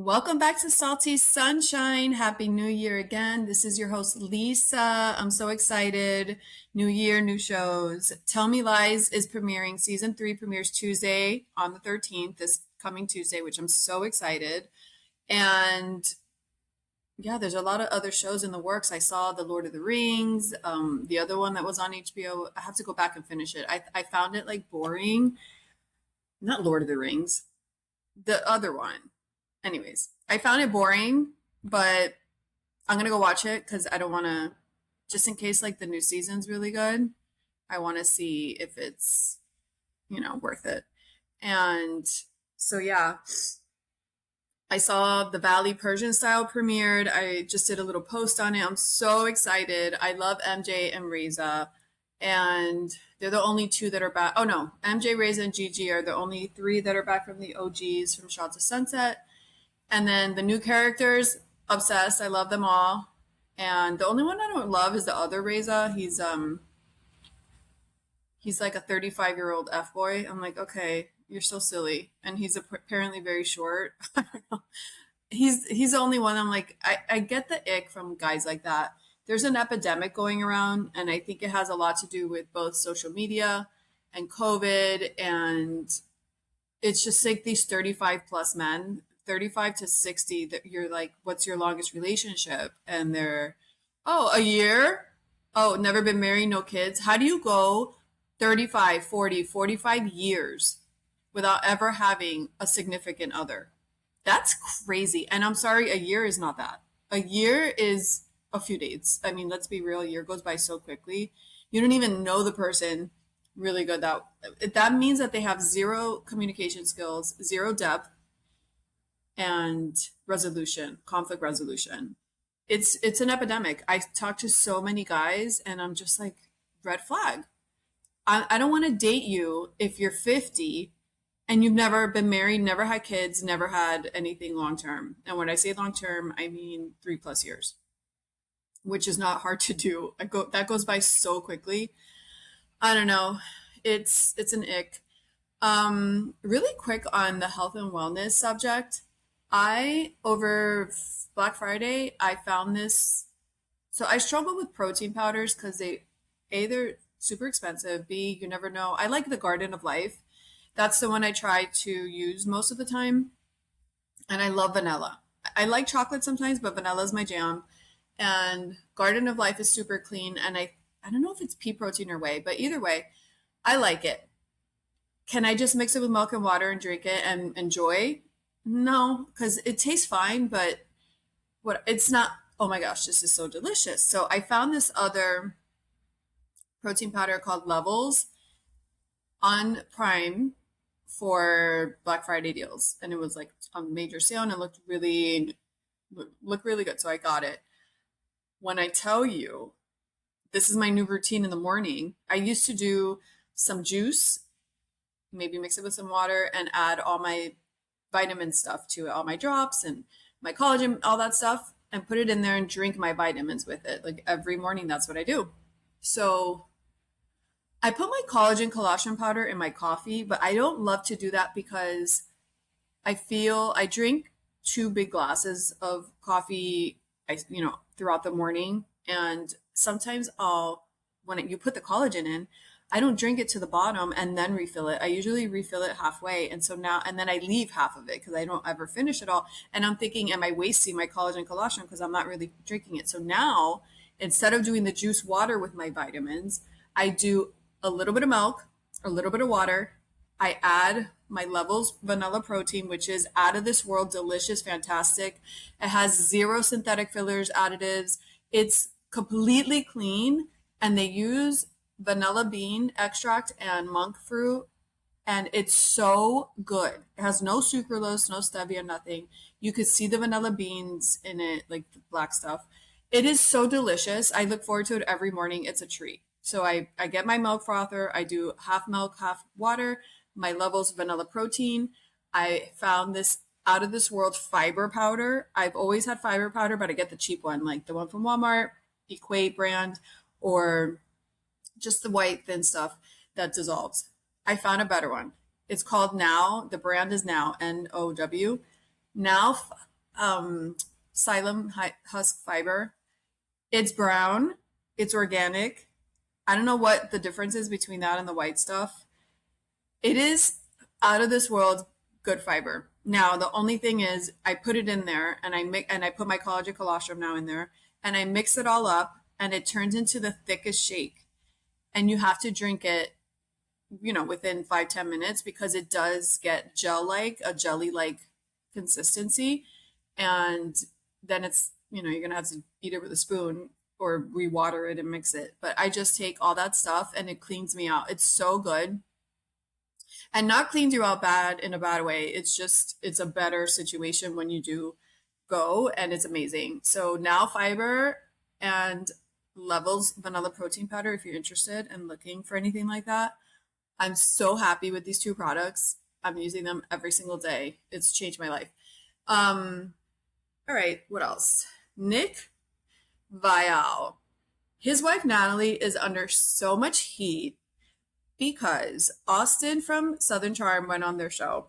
Welcome back to Salty Sunshine. Happy New Year again. This is your host, Lisa. I'm so excited. New year, new shows. Tell Me Lies is premiering. Season 3 premieres Tuesday on the 13th, this coming Tuesday, which I'm so excited. And yeah, there's a lot of other shows in the works. I saw The Lord of the Rings, the other one that was on HBO. I have to go back and finish it. I found it like boring. Not Lord of the Rings, the other one. Anyways, I found it boring, but I'm gonna go watch it because I don't want to, just in case like the new season's really good. I want to see if it's, worth it. And so yeah, I saw the Valley Persian Style premiered. I just did a little post on it. I'm so excited. I love MJ and Reza, and they're the only two that are back. Oh no, MJ, Reza, and Gigi are the only three that are back from the OGs from Shots of Sunset. And then the new characters, obsessed. I love them all. And the only one I don't love is the other Reza. He's like a 35-year-old F boy. I'm like, okay, you're so silly. And he's apparently very short. I don't know. He's the only one. I'm like, I get the ick from guys like that. There's an epidemic going around, and I think it has a lot to do with both social media and COVID, and it's just like these 35 plus men, 35 to 60, that you're like, what's your longest relationship? And they're, oh, a year? Oh, never been married, no kids. How do you go 35, 40, 45 years without ever having a significant other? That's crazy. And I'm sorry, a year is not that. A year is a few dates. I mean, let's be real, a year goes by so quickly. You don't even know the person really good. That means that they have zero communication skills, zero depth, and conflict resolution. It's an epidemic. I talk to so many guys, and I'm just like, red flag. I don't want to date you if you're 50 and you've never been married, never had kids, never had anything long term. And when I say long term, I mean 3+ years, which is not hard to do. That goes by so quickly. I don't know. It's an ick. Really quick on the health and wellness subject. I over Black Friday, I found this. So I struggle with protein powders because they're super expensive. B, you never know. I like the Garden of Life. That's the one I try to use most of the time. And I love vanilla. I like chocolate sometimes, but vanilla is my jam. And Garden of Life is super clean. And I don't know if it's pea protein or whey, but either way, I like it. Can I just mix it with milk and water and drink it and enjoy? No, because it tastes fine, but it's not. Oh my gosh, this is so delicious. So I found this other protein powder called Levels on Prime for Black Friday deals, and it was like on major sale, and it looked really good. So I got it. When I tell you, this is my new routine in the morning. I used to do some juice, maybe mix it with some water, and add all my vitamin stuff to it, all my drops and my collagen, all that stuff, and put it in there and drink my vitamins with it. Like every morning, that's what I do. So I put my collagen powder in my coffee, but I don't love to do that because I feel I drink 2 big glasses of coffee, throughout the morning, and sometimes when you put the collagen in, I don't drink it to the bottom and then refill it. I usually refill it halfway. And then I leave half of it because I don't ever finish it all. And I'm thinking, am I wasting my collagen because I'm not really drinking it? So now, instead of doing the juice water with my vitamins, I do a little bit of milk, a little bit of water. I add my Levels vanilla protein, which is out of this world, delicious, fantastic. It has zero synthetic fillers, additives. It's completely clean, and they use vanilla bean extract and monk fruit, and it's so good. It has no sucralose, no stevia, nothing. You could see the vanilla beans in it, like the black stuff. It is so delicious. I look forward to it every morning. It's a treat. So I get my milk frother. I do half milk, half water, my Levels vanilla protein. I found this out of this world fiber powder. I've always had fiber powder, but I get the cheap one, like the one from Walmart, Equate brand, or just the white thin stuff that dissolves. I found a better one. It's called Now. The brand is Now, Now. um, husk fiber. It's brown. It's organic. I don't know what the difference is between that and the white stuff. It is out of this world good fiber. Now, the only thing is I put it in there and I put my collagen colostrum now in there and I mix it all up and it turns into the thickest shake. And you have to drink it, within 5-10 minutes because it does get a jelly like consistency. And then you're gonna have to eat it with a spoon or re-water it and mix it. But I just take all that stuff and it cleans me out. It's so good. And not cleans you out bad in a bad way. It's a better situation when you do go and it's amazing. So now fiber and levels vanilla protein powder if you're interested and looking for anything like that. I'm so happy with these two products. I'm using them every single day. It's changed my life. All right, what else? Nick Viall. His wife Natalie is under so much heat because Austin from Southern Charm went on their show.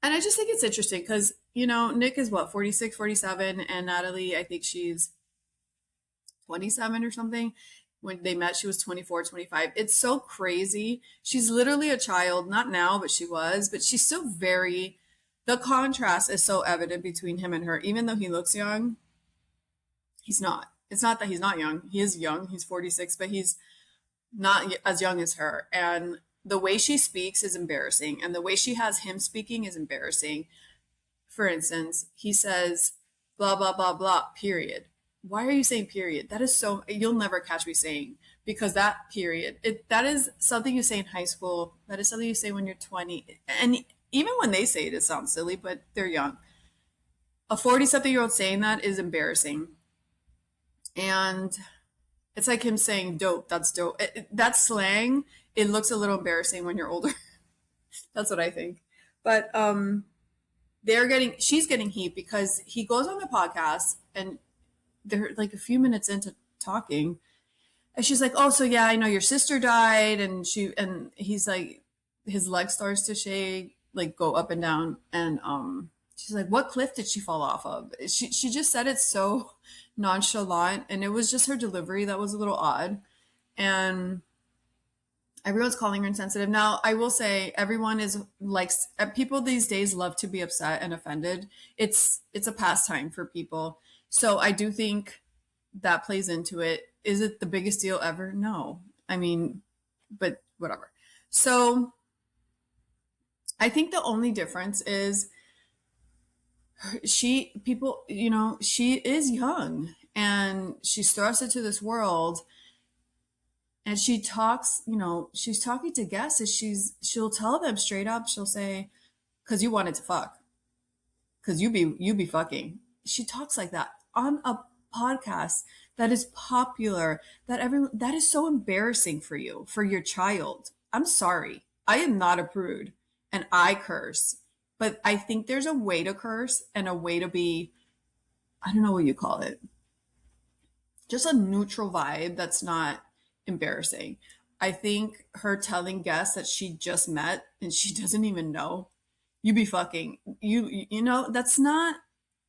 And I just think it's interesting because, Nick is what, 46, 47, and Natalie, I think she's 27 or something. When they met, she was 24, 25. It's so crazy. She's literally a child, not now, but she was, but she's still the contrast is so evident between him and her. Even though he looks young, he's not. It's not that he's not young. He is young. He's 46, but he's not as young as her. And the way she speaks is embarrassing. And the way she has him speaking is embarrassing. For instance, he says, blah, blah, blah, blah, period. Why are you saying period? That is you'll never catch me saying, because that period, that is something you say in high school. That is something you say when you're 20. And even when they say it sounds silly, but they're young. A 40-something-year-old saying that is embarrassing. And it's like him saying dope. That's dope. That slang, it looks a little embarrassing when you're older. That's what I think. But she's getting heat because he goes on the podcast and they're like a few minutes into talking and she's like, oh, so yeah, I know your sister died. And he's like, his leg starts to shake, like go up and down. And she's like, what cliff did she fall off of? She just said it so nonchalant, and it was just her delivery that was a little odd. And everyone's calling her insensitive. Now, I will say everyone is like, people these days love to be upset and offended. It's a pastime for people. So I do think that plays into it. Is it the biggest deal ever? No. I mean, but whatever. So I think the only difference is she is young and she's thrust into this world and she talks, she's talking to guests and she'll tell them straight up, she'll say, cause you wanted to fuck. Cause you be fucking. She talks like that on a podcast that is popular, that is so embarrassing for you, for your child. I'm sorry. I am not a prude and I curse, but I think there's a way to curse and a way to be, I don't know what you call it, just a neutral vibe that's not embarrassing. I think her telling guests that she just met and she doesn't even know, you be fucking, that's not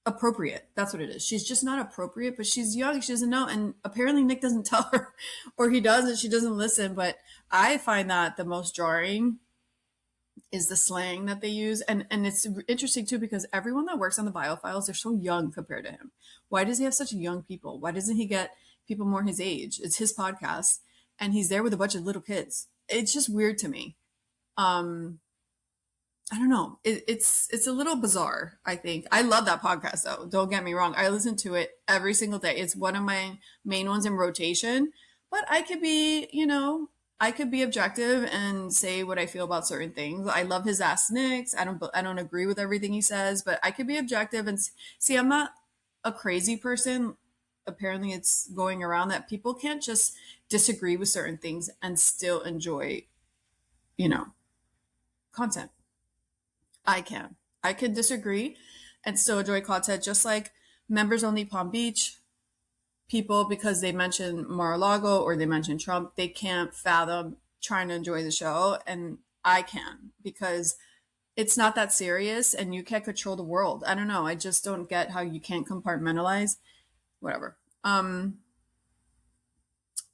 appropriate. That's what it is. She's just not appropriate, but she's young. She doesn't know. And apparently Nick doesn't tell her, or he does and she doesn't listen. But I find that the most jarring is the slang that they use. And it's interesting too, because everyone that works on the Viall Files, they're so young compared to him. Why does he have such young people? Why doesn't he get people more his age? It's his podcast and he's there with a bunch of little kids. It's just weird to me. I don't know. It's a little bizarre, I think. I love that podcast though. Don't get me wrong. I listen to it every single day. It's one of my main ones in rotation, but I could be objective and say what I feel about certain things. I love his Ask Nicks. I don't agree with everything he says, but I could be objective and see, I'm not a crazy person. Apparently it's going around that people can't just disagree with certain things and still enjoy, content. I can. I can disagree and still enjoy content, just like members only Palm Beach people, because they mention Mar-a-Lago or they mention Trump, they can't fathom trying to enjoy the show. And I can, because it's not that serious and you can't control the world. I don't know. I just don't get how you can't compartmentalize. Whatever.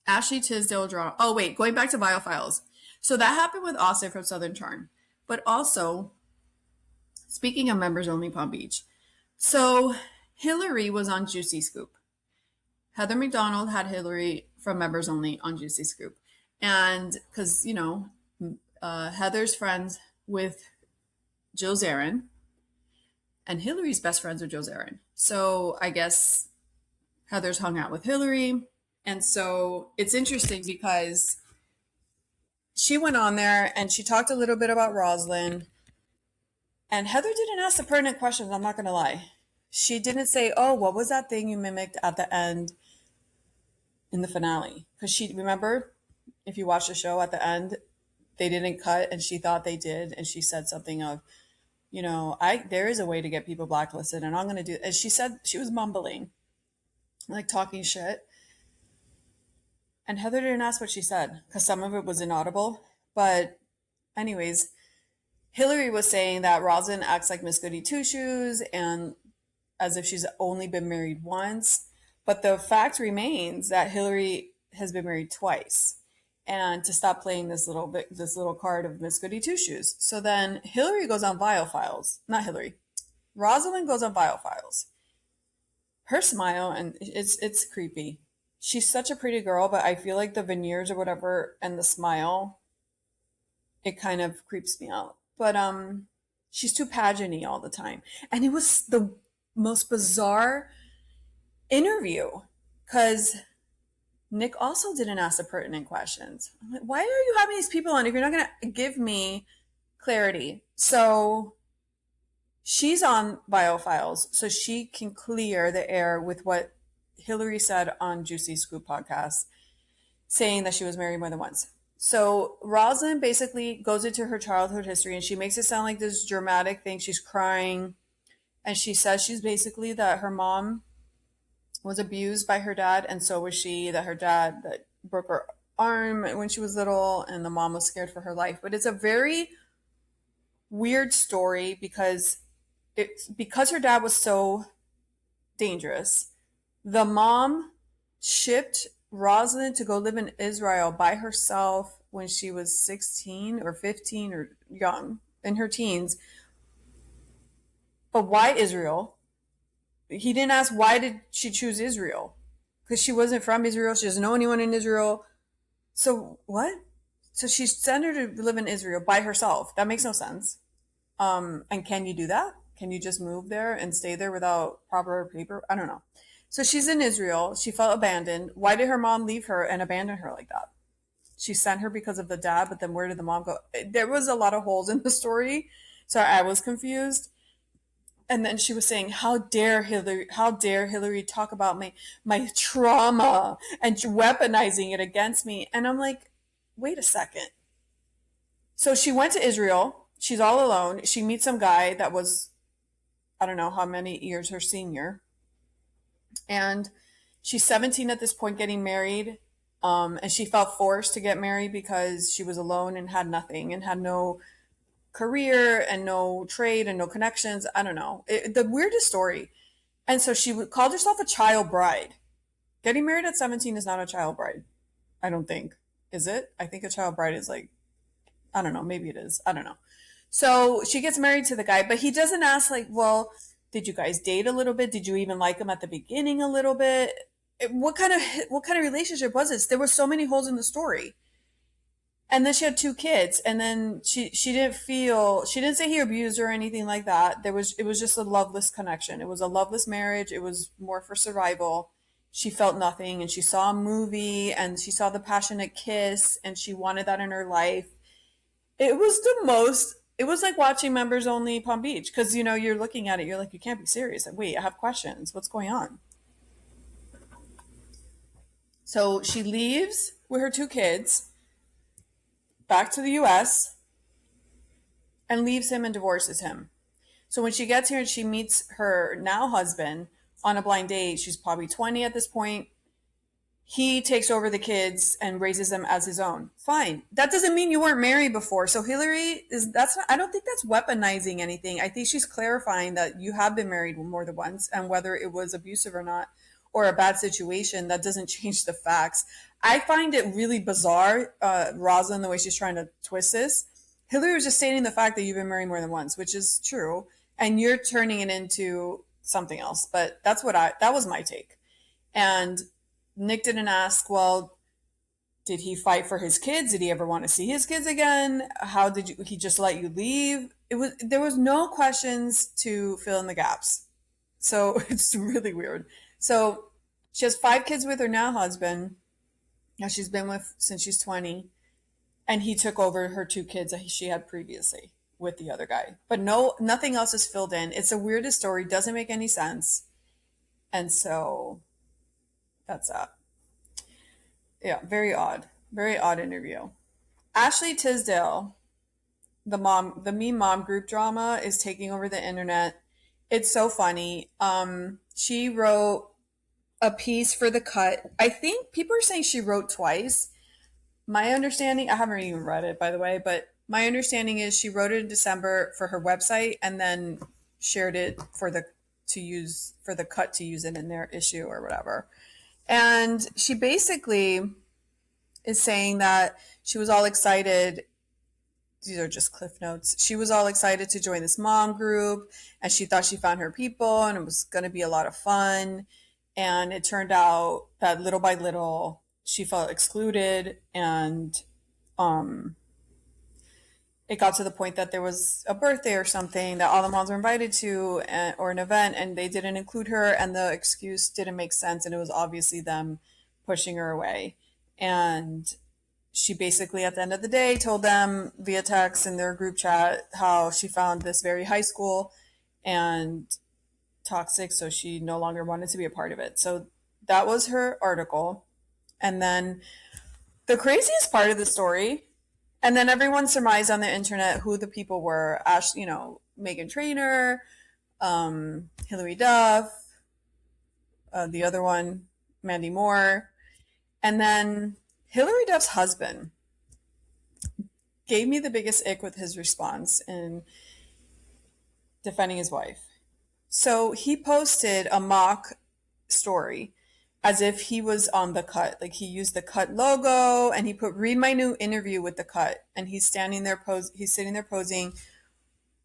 Ashley Tisdale draw. Oh wait, going back to Viall Files. So that happened with Austin from Southern Charm. But also, speaking of members only Palm Beach. So Hillary was on Juicy Scoop. Heather McDonald had Hillary from members only on Juicy Scoop. And because, Heather's friends with Jill Zarin, and Hillary's best friends with Jill Zarin. So I guess Heather's hung out with Hillary. And so it's interesting because she went on there and she talked a little bit about Roslyn. And Heather didn't ask the pertinent questions, I'm not going to lie. She didn't say, oh, what was that thing you mimicked at the end in the finale? Because remember, if you watch the show at the end, they didn't cut and she thought they did. And she said something of, there is a way to get people blacklisted and I'm going to do, and she said, she was mumbling, like talking shit. And Heather didn't ask what she said because some of it was inaudible. But anyways, Hillary was saying that Roslyn acts like Miss Goody Two Shoes and as if she's only been married once. But the fact remains that Hillary has been married twice. And to stop playing this little card of Miss Goody Two Shoes. So then Hillary goes on Viall Files. Not Hillary. Rosalind goes on Viall Files. Her smile, and it's creepy. She's such a pretty girl, but I feel like the veneers or whatever and the smile, it kind of creeps me out. But she's too pageant-y all the time. And it was the most bizarre interview because Nick also didn't ask the pertinent questions. I'm like, why are you having these people on if you're not going to give me clarity? So she's on Viall Files, so she can clear the air with what Hillary said on Juicy Scoop podcast, saying that she was married more than once. So Rosalind basically goes into her childhood history and she makes it sound like this dramatic thing. She's crying. And she says she's basically that her mom was abused by her dad. And so was she, that her dad that broke her arm when she was little and the mom was scared for her life. But it's a very weird story because her dad was so dangerous. The mom shipped Rosalind to go live in Israel by herself when she was 16 or 15 or young, in her teens. But why Israel? He didn't ask why did she choose Israel? Because she wasn't from Israel. She doesn't know anyone in Israel. So what? So she sent her to live in Israel by herself. That makes no sense. And can you do that? Can you just move there and stay there without proper paper? I don't know. So she's in Israel. She felt abandoned. Why did her mom leave her and abandon her like that? She sent her because of the dad, but then where did the mom go? There was a lot of holes in the story. So I was confused. And then she was saying, how dare Hillary talk about my trauma and weaponizing it against me. And I'm like, wait a second. So she went to Israel. She's all alone. She meets some guy that was, I don't know how many years her senior. And she's 17 at this point, getting married. And she felt forced to get married because she was alone and had nothing and had no career and no trade and no connections. I don't know. The weirdest story. And so she called herself a child bride. Getting married at 17 is not a child bride. I don't think. Is it? I think a child bride is like, I don't know. Maybe it is. I don't know. So she gets married to the guy, but he doesn't ask like, well, did you guys date a little bit? Did you even like him at the beginning a little bit? What kind of relationship was this? There were so many holes in the story. And then she had 2 kids, and then she didn't say he abused her or anything like that. It was just a loveless connection. It was a loveless marriage. It was more for survival. She felt nothing, and she saw a movie, and she saw the passionate kiss, and she wanted that in her life. It was like watching members only Palm Beach, because you're looking at it, you're like, you can't be serious. Like, wait, I have questions. What's going on? So she leaves with her 2 kids back to the US and leaves him and divorces him. So when she gets here and she meets her now husband on a blind date, she's probably 20 at this point. he takes over the kids and raises them as his own. Fine. That doesn't mean you weren't married before. So Hillary is that's not, I don't think that's weaponizing anything. I think she's clarifying that you have been married more than once, and whether it was abusive or not or a bad situation, that doesn't change the facts. I find it really bizarre, Rosalind, the way she's trying to twist this. Hillary was just stating the fact that you've been married more than once, which is true, and you're turning it into something else. But that was my take. And Nick didn't ask, well, did he fight for his kids? Did he ever want to see his kids again? How did he just let you leave? There was no questions to fill in the gaps. So it's really weird. So she has 5 kids with her now husband, that she's been with since she's 20, and he took over her 2 kids that she had previously with the other guy. But nothing else is filled in. It's the weirdest story, doesn't make any sense. And so that's that. Yeah, very odd interview. Ashley Tisdale, the meme mom group drama, is taking over the internet. It's so funny. She wrote a piece for The Cut. I think people are saying she wrote twice. My understanding, I haven't even read it, by the way, but my understanding is she wrote it in December for her website and then shared it for The Cut to use it in their issue or whatever. And she basically is saying that she was all excited. These are just cliff notes. She was all excited to join this mom group, and she thought she found her people and it was going to be a lot of fun. And it turned out that little by little she felt excluded, and it got to the point that there was a birthday or something that all the moms were invited to, or an event, and they didn't include her, and the excuse didn't make sense, and it was obviously them pushing her away. And she basically, at the end of the day, told them via text in their group chat how she found this very high school and toxic, so she no longer wanted to be a part of it. So that was her article. And then the craziest part of the story, and then everyone surmised on the internet who the people were. Megan Trainor, Hilary Duff, the other one, Mandy Moore. And then Hilary Duff's husband gave me the biggest ick with his response in defending his wife. So he posted a mock story as if he was on The Cut. Like, he used The Cut logo and he put "read my new interview with The Cut," and he's sitting there posing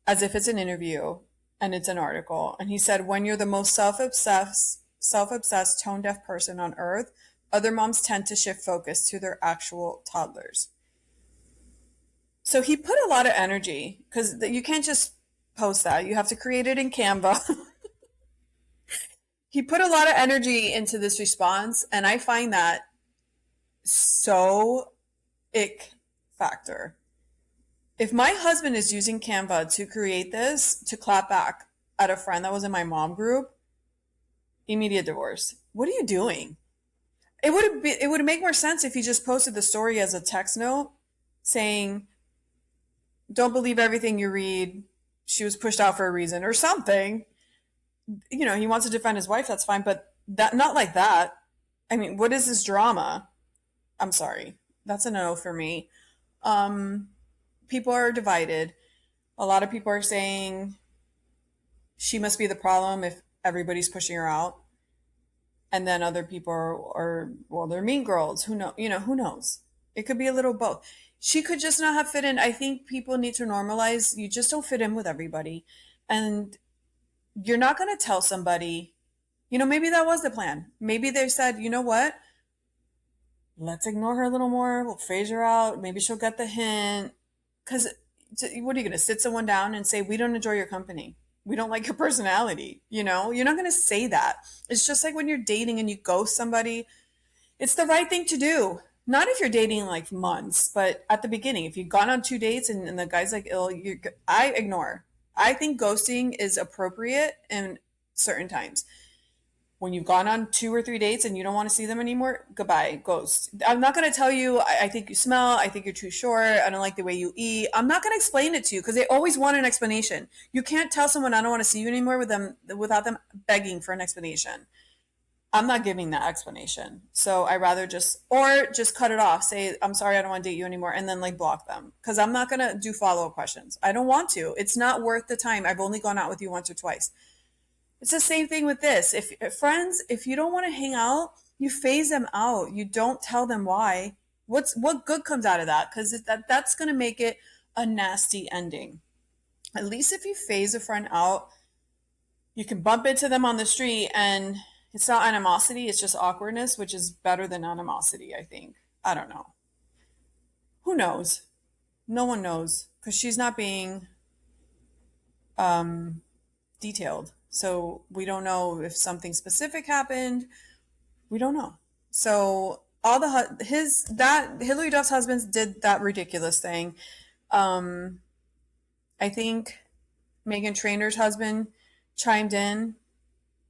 as if it's an interview and it's an article. And he said, "When you're the most self-obsessed tone deaf person on earth, other moms tend to shift focus to their actual toddlers." So he put a lot of energy, because you can't just post that. You have to create it in Canva. He put a lot of energy into this response, and I find that so ick factor. If my husband is using Canva to create this, to clap back at a friend that was in my mom group, immediate divorce. What are you doing? It would make more sense if he just posted the story as a text note saying, "Don't believe everything you read. She was pushed out for a reason," or something. He wants to defend his wife, that's fine, but not like that. I mean, what is this drama? I'm sorry. That's a no for me. People are divided. A lot of people are saying she must be the problem if everybody's pushing her out. And then other people are, well, they're mean girls. Who knows? It could be a little both. She could just not have fit in. I think people need to normalize. You just don't fit in with everybody. And you're not going to tell somebody, maybe that was the plan. Maybe they said, you know what? Let's ignore her a little more. We'll phase her out. Maybe she'll get the hint. Because what are you going to sit someone down and say, "We don't enjoy your company. We don't like your personality"? You're not going to say that. It's just like when you're dating and you ghost somebody. It's the right thing to do. Not if you're dating like months, but at the beginning, if you've gone on 2 dates and the guy's like ill, I ignore. I think ghosting is appropriate in certain times. When you've gone on 2 or 3 dates and you don't want to see them anymore, goodbye, ghost. I'm not going to tell you, I think you smell, I think you're too short, I don't like the way you eat. I'm not going to explain it to you, because they always want an explanation. You can't tell someone, "I don't want to see you anymore," without them begging for an explanation. I'm not giving that explanation. So I rather just cut it off. Say, I'm sorry, I don't want to date you anymore. And then like block them. Because I'm not going to do follow up questions. I don't want to. It's not worth the time. I've only gone out with you once or twice. It's the same thing with this. If friends, if you don't want to hang out, you phase them out. You don't tell them why. What good comes out of that? Because that's going to make it a nasty ending. At least if you phase a friend out, you can bump into them on the street and it's not animosity, it's just awkwardness, which is better than animosity, I think. I don't know. Who knows? No one knows because she's not being um, detailed. So we don't know if something specific happened. We don't know. So all his that Hillary Duff's husband did that ridiculous thing. Um, I think Megan Trainor's husband chimed in,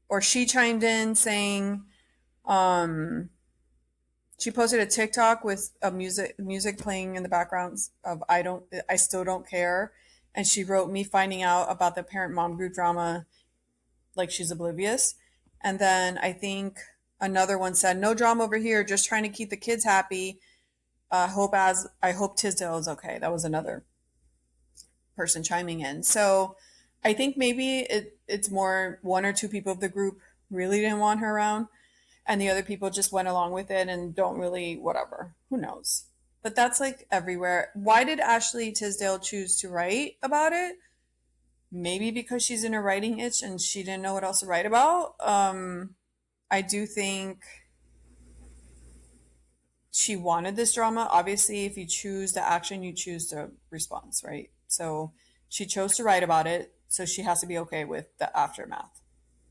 or she chimed in saying, um, she posted a TikTok with a music playing in the background of I still don't care, and she wrote me finding out about the parent mom group drama like she's oblivious, and then I think another one said no drama over here, just trying to keep the kids happy. I hope Tisdale is okay. That was another person chiming in. So I think maybe it's more one or two people of the group really didn't want her around, and the other people just went along with it and don't really, whatever. Who knows? But that's like everywhere. Why did Ashley Tisdale choose to write about it? Maybe because she's in a writing itch and she didn't know what else to write about. I do think she wanted this drama. Obviously, if you choose the action, you choose the response, right? So she chose to write about it, so she has to be okay with the aftermath.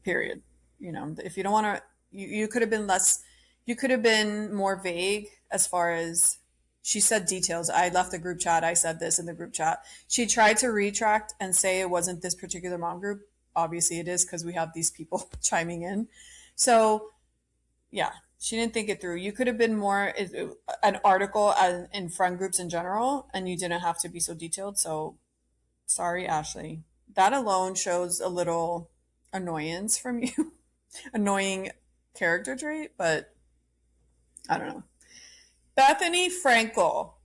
Period. If you don't want to, you could have been less, you could have been more vague as far as she said details. I left the group chat. I said this in the group chat. She tried to retract and say it wasn't this particular mom group. Obviously, it is because we have these people chiming in. So yeah, she didn't think it through. You could have been more an article in friend groups in general, and you didn't have to be so detailed. So sorry, Ashley. That alone shows a little annoyance from you, annoying character trait, but I don't know. Bethenny Frankel.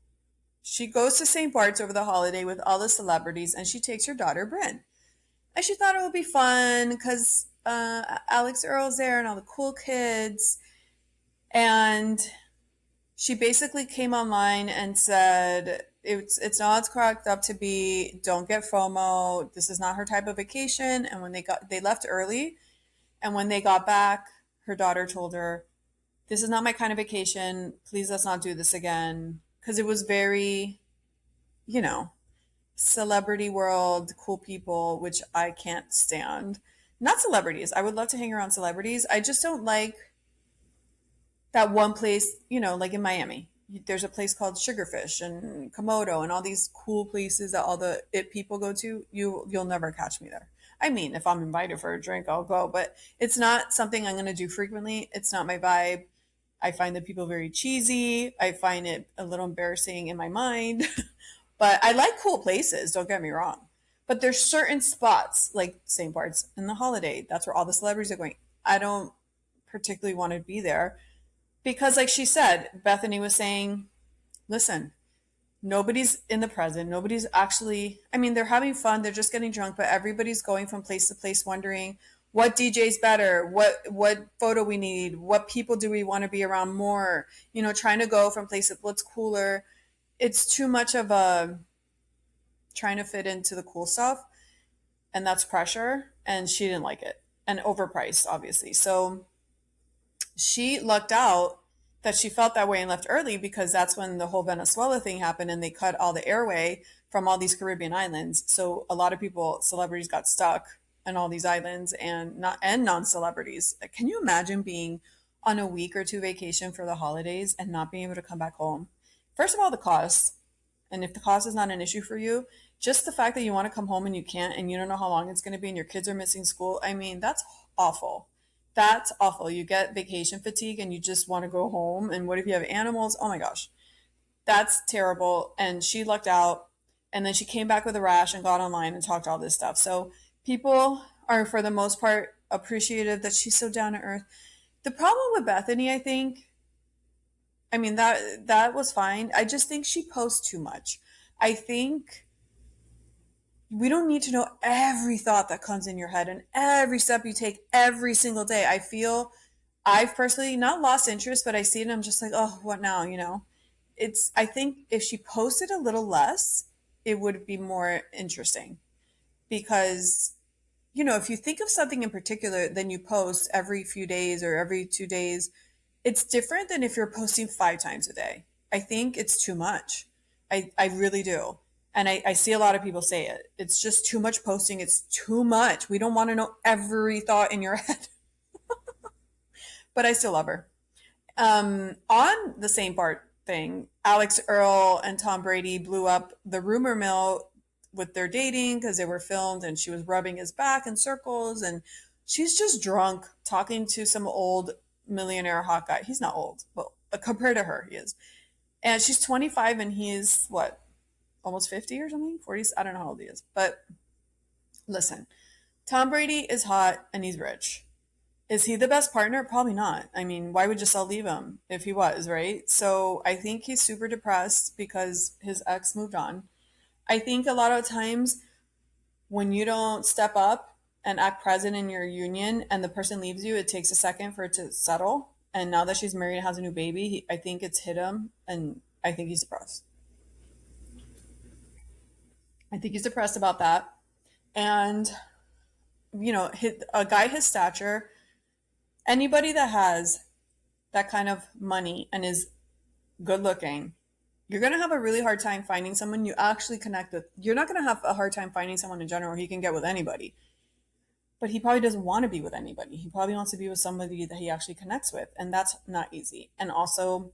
She goes to St. Bart's over the holiday with all the celebrities, and she takes her daughter Bryn. And she thought it would be fun because Alex Earl's there and all the cool kids. And she basically came online and said it's not it's cracked up to be. Don't get FOMO. This is not her type of vacation. And when they left early, and when they got back, her daughter told her, "This is not my kind of vacation. Please let's not do this again." Because it was very, you know, celebrity world, cool people, which I can't stand. Not celebrities. I would love to hang around celebrities. I just don't like that one place, like in Miami. There's a place called Sugarfish and Komodo and all these cool places that all the it people go to. You'll never catch me there. I mean, if I'm invited for a drink, I'll go, but it's not something I'm going to do frequently. It's not my vibe. I find the people very cheesy. I find it a little embarrassing in my mind. But I like cool places, don't get me wrong. But there's certain spots like St. Bart's in the holiday. That's where all the celebrities are going. I don't particularly want to be there because like she said, Bethany was saying, listen, nobody's in the present. Nobody's actually, I mean, they're having fun, they're just getting drunk, but everybody's going from place to place wondering what DJ's better, what photo we need, what people do we want to be around more, trying to go from place to what's cooler. It's too much of a trying to fit into the cool stuff, and that's pressure, and she didn't like it. And overpriced, obviously. So she lucked out that she felt that way and left early because that's when the whole Venezuela thing happened and they cut all the airway from all these Caribbean islands. So a lot of people, celebrities got stuck on all these islands and not and non-celebrities. Can you imagine being on a week or two vacation for the holidays and not being able to come back home? First of all, the cost. And if the cost is not an issue for you, just the fact that you want to come home and you can't and you don't know how long it's going to be and your kids are missing school, I mean, that's awful. That's awful. You get vacation fatigue and you just want to go home. And what if you have animals? Oh my gosh. That's terrible. And she lucked out. And then she came back with a rash and got online and talked all this stuff. So people are, for the most part, appreciative that she's so down to earth. The problem with Bethany, I think, I mean that was fine. I just think she posts too much. I think we don't need to know every thought that comes in your head and every step you take every single day. I feel I've personally not lost interest, but I see it and I'm just like, oh, what now? I think if she posted a little less, it would be more interesting because, if you think of something in particular, then you post every few days or every 2 days. It's different than if you're posting 5 times a day. I think it's too much. I really do. And I see a lot of people say it. It's just too much posting. It's too much. We don't want to know every thought in your head. But I still love her. On the same part thing, Alex Earl and Tom Brady blew up the rumor mill with their dating because they were filmed and she was rubbing his back in circles and she's just drunk talking to some old millionaire hot guy. He's not old, but compared to her, he is. And she's 25 and he's what, almost 50 or something? 40? I don't know how old he is. But listen, Tom Brady is hot and he's rich. Is he the best partner? Probably not. I mean, why would Giselle leave him if he was, right? So I think he's super depressed because his ex moved on. I think a lot of times when you don't step up and act present in your union and the person leaves you, it takes a second for it to settle. And now that she's married and has a new baby, I think it's hit him and I think he's depressed. I think he's depressed about that. And, a guy his stature, anybody that has that kind of money and is good looking, you're going to have a really hard time finding someone you actually connect with. You're not going to have a hard time finding someone in general he can get with anybody, but he probably doesn't want to be with anybody. He probably wants to be with somebody that he actually connects with, and that's not easy. And also,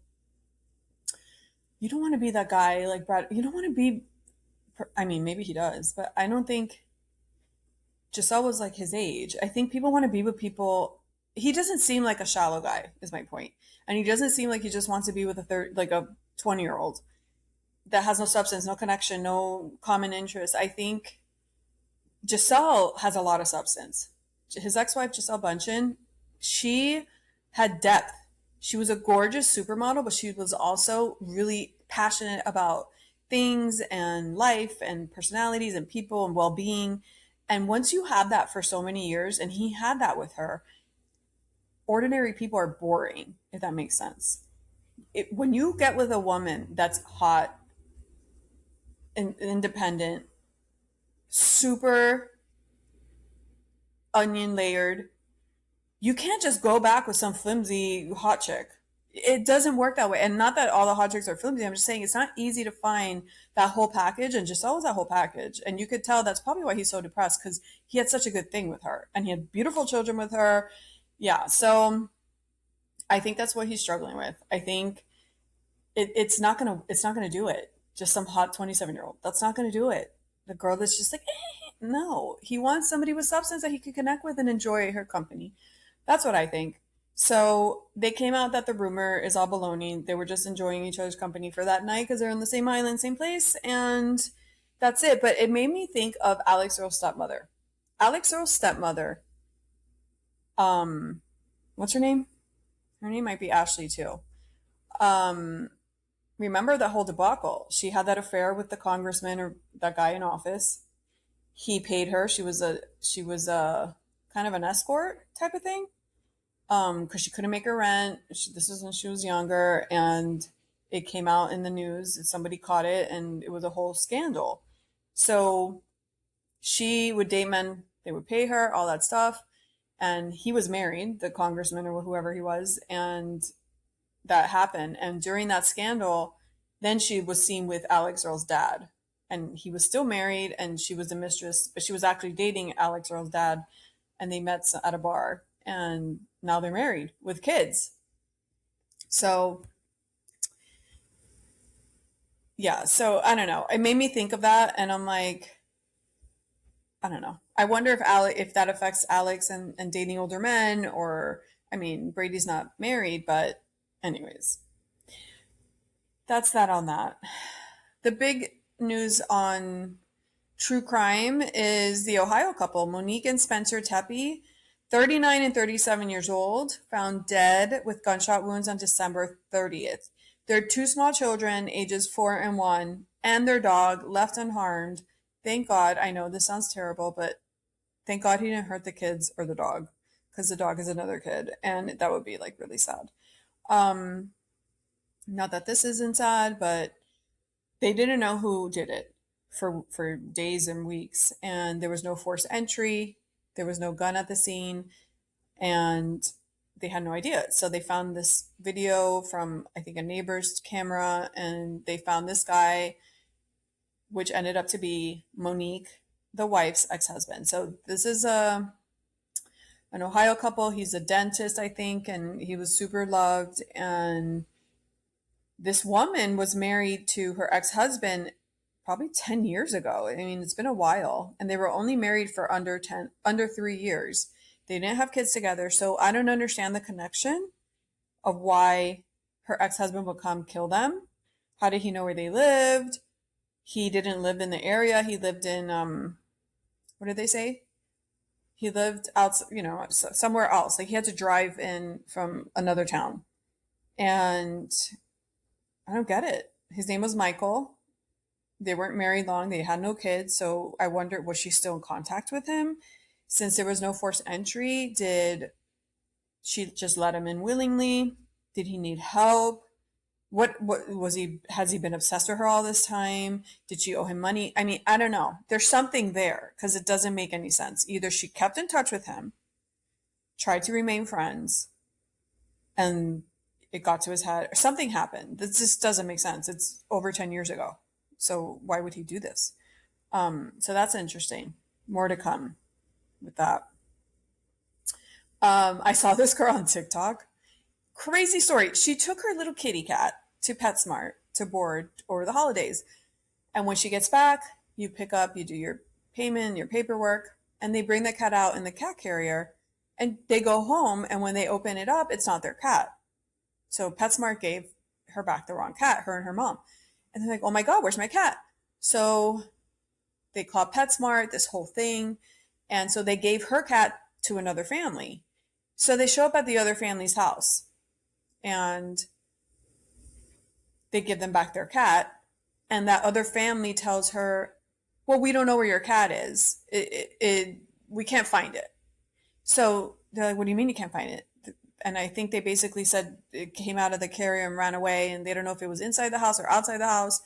you don't want to be that guy like Brad. You don't want to be, I mean, maybe he does, but I don't think Giselle was like his age. I think people want to be with people. He doesn't seem like a shallow guy, is my point. And he doesn't seem like he just wants to be with like a 20-year-old that has no substance, no connection, no common interest. I think Giselle has a lot of substance. His ex-wife, Giselle Bundchen, she had depth. She was a gorgeous supermodel, but she was also really passionate about things and life and personalities and people and well-being. And once you have that for so many years, and he had that with her, ordinary people are boring, if that makes sense. When you get with a woman that's hot and independent, super onion layered, you can't just go back with some flimsy hot chick. It doesn't work that way. And not that all the hot chicks are flimsy. I'm just saying it's not easy to find that whole package. And Giselle was that whole package. And you could tell that's probably why he's so depressed because he had such a good thing with her and he had beautiful children with her. Yeah. So I think that's what he's struggling with. I think it's not gonna do it. Just some hot 27-year-old. That's not gonna do it. The girl that's just like, no. He wants somebody with substance that he could connect with and enjoy her company. That's what I think. So they came out that the rumor is all baloney. They were just enjoying each other's company for that night because they're in the same island, same place, and that's it. But it made me think of Alex Earl's stepmother. Alex Earl's stepmother, um, what's her name? Her name might be Ashley too. Um, Remember that whole debacle? She had that affair with the congressman or that guy in office. He paid her. She was a kind of an escort type of thing. Because she couldn't make her rent. This was when she was younger, and it came out in the news. And somebody caught it, and it was a whole scandal. So she would date men. They would pay her all that stuff, and he was married, the congressman or whoever he was, and that happened. And during that scandal, then she was seen with Alex Earl's dad. And he was still married and she was the mistress, but she was actually dating Alex Earl's dad. And they met at a bar and now they're married with kids. So, yeah. So I don't know. It made me think of that. And I'm like, I don't know. I wonder if that affects Alex and dating older men or, I mean, Brady's not married, but anyways, that's that on that. The big news on true crime is the Ohio couple, Monique and Spencer Teppy. 39 and 37 years old, found dead with gunshot wounds on December 30th. Their two small children, ages 4 and 1, and their dog left unharmed. Thank God. I know this sounds terrible, but thank God he didn't hurt the kids or the dog, because the dog is another kid, and that would be like really sad. Um, Not that this isn't sad, but they didn't know who did it for days and weeks, and there was no forced entry, there was no gun at the scene, and they had no idea. So they found this video from, I think, a neighbor's camera, and they found this guy, which ended up to be Monique, the wife's ex-husband. So this is an Ohio couple. He's a dentist, I think, and he was super loved. And this woman was married to her ex-husband probably 10 years ago. I mean, it's been a while, and they were only married for under 3 years. They didn't have kids together, so I don't understand the connection of why her ex-husband would come kill them. How did he know where they lived? He didn't live in the area. He lived in what did they say? He lived out, somewhere else. Like he had to drive in from another town. And I don't get it. His name was Michael. They weren't married long. They had no kids. So I wonder, was she still in contact with him? Since there was no forced entry, did she just let him in willingly? Did he need help? What was he, has he been obsessed with her all this time? Did she owe him money? I mean, I don't know. There's something there because it doesn't make any sense. Either she kept in touch with him, tried to remain friends, and it got to his head, or something happened. This just doesn't make sense. It's over 10 years ago. So why would he do this? So that's interesting. More to come with that. I saw this girl on TikTok. Crazy story. She took her little kitty cat to PetSmart to board over the holidays. And when she gets back, you pick up, you do your payment, your paperwork, and they bring the cat out in the cat carrier, and they go home. And when they open it up, it's not their cat. So PetSmart gave her back the wrong cat, her and her mom. And they're like, oh my God, where's my cat? So they called PetSmart, this whole thing. And so they gave her cat to another family. So they show up at the other family's house and they give them back their cat. And that other family tells her, well, we don't know where your cat is. We can't find it. So they're like, what do you mean you can't find it? And I think they basically said it came out of the carrier and ran away, and they don't know if it was inside the house or outside the house.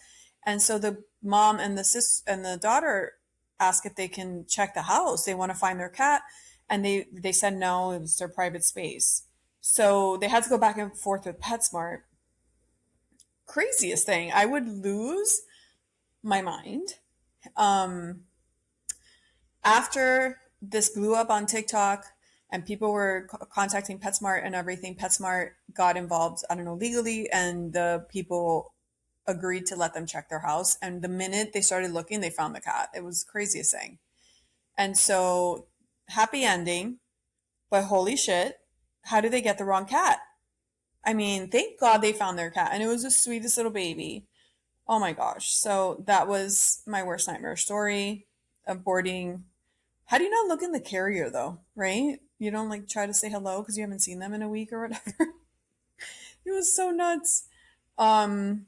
And so the mom and the daughter ask if they can check the house. They want to find their cat, and they said no, it was their private space. So they had to go back and forth with PetSmart. Craziest thing. I would lose my mind. Um, After this blew up on TikTok and people were contacting PetSmart and everything, PetSmart got involved, I don't know, legally, and the people agreed to let them check their house. And the minute they started looking, they found the cat. It was the craziest thing. And so, happy ending, but holy shit, how did they get the wrong cat? I mean, thank God they found their cat, and it was the sweetest little baby. Oh my gosh. So that was my worst nightmare story of boarding. How do you not look in the carrier though, right? You don't like try to say hello because you haven't seen them in a week or whatever. It was so nuts. Um,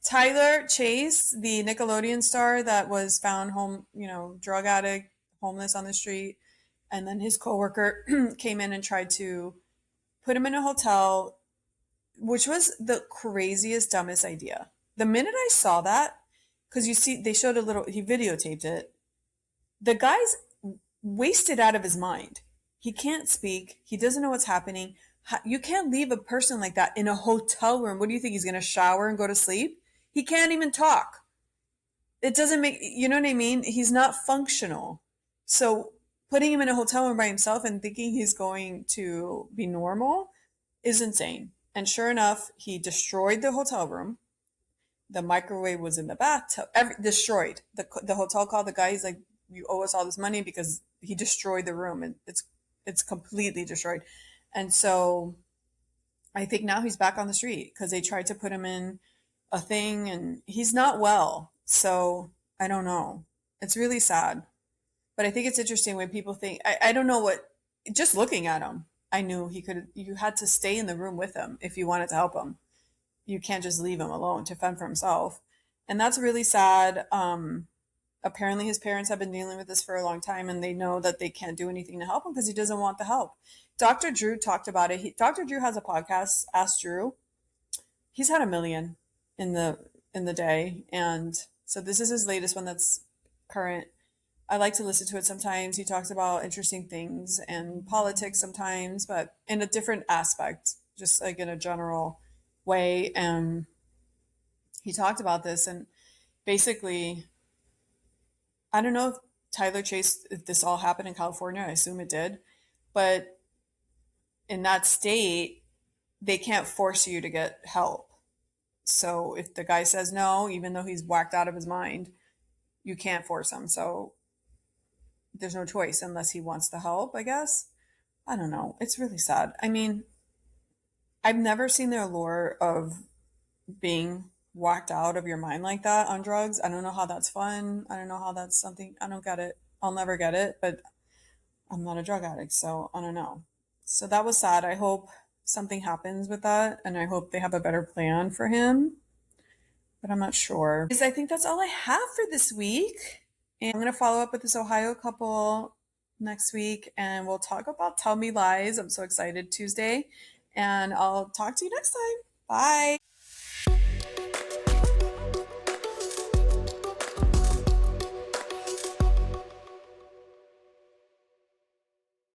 Tyler Chase, the Nickelodeon star that was found home, drug addict, homeless on the street, and then his coworker came in and tried to put him in a hotel, which was the craziest, dumbest idea. The minute I saw that, because you see, they showed he videotaped it. The guy's wasted out of his mind. He can't speak. He doesn't know what's happening. You can't leave a person like that in a hotel room. What do you think? He's going to shower and go to sleep? He can't even talk. It doesn't make, you know what I mean? He's not functional. So putting him in a hotel room by himself and thinking he's going to be normal is insane. And sure enough, he destroyed the hotel room. The microwave was in the bathtub. Destroyed. The hotel called the guy. He's like, you owe us all this money because he destroyed the room, and it's completely destroyed. And so I think now he's back on the street because they tried to put him in a thing and he's not well. So I don't know. It's really sad. But I think it's interesting when people think, I don't know what, just looking at him, I knew you had to stay in the room with him if you wanted to help him. You can't just leave him alone to fend for himself. And that's really sad. Apparently his parents have been dealing with this for a long time and they know that they can't do anything to help him because he doesn't want the help. Dr. Drew talked about it. Dr. Drew has a podcast, Ask Drew. He's had a million in the day, and so this is his latest one that's current. I like to listen to it sometimes. He talks about interesting things and politics sometimes, but in a different aspect, just like in a general way. And he talked about this, and basically, I don't know if Tyler Chase, if this all happened in California. I assume it did, but in that state, they can't force you to get help. So if the guy says no, even though he's whacked out of his mind, you can't force him. So there's no choice unless he wants the help, I guess. I don't know. It's really sad. I mean, I've never seen the allure of being whacked out of your mind like that on drugs. I don't know how that's fun. I don't know how that's something. I don't get it. I'll never get it, but I'm not a drug addict, so I don't know. So that was sad. I hope something happens with that, and I hope they have a better plan for him, but I'm not sure. Because I think that's all I have for this week. And I'm going to follow up with this Ohio couple next week, and we'll talk about Tell Me Lies. I'm so excited. Tuesday. And I'll talk to you next time. Bye.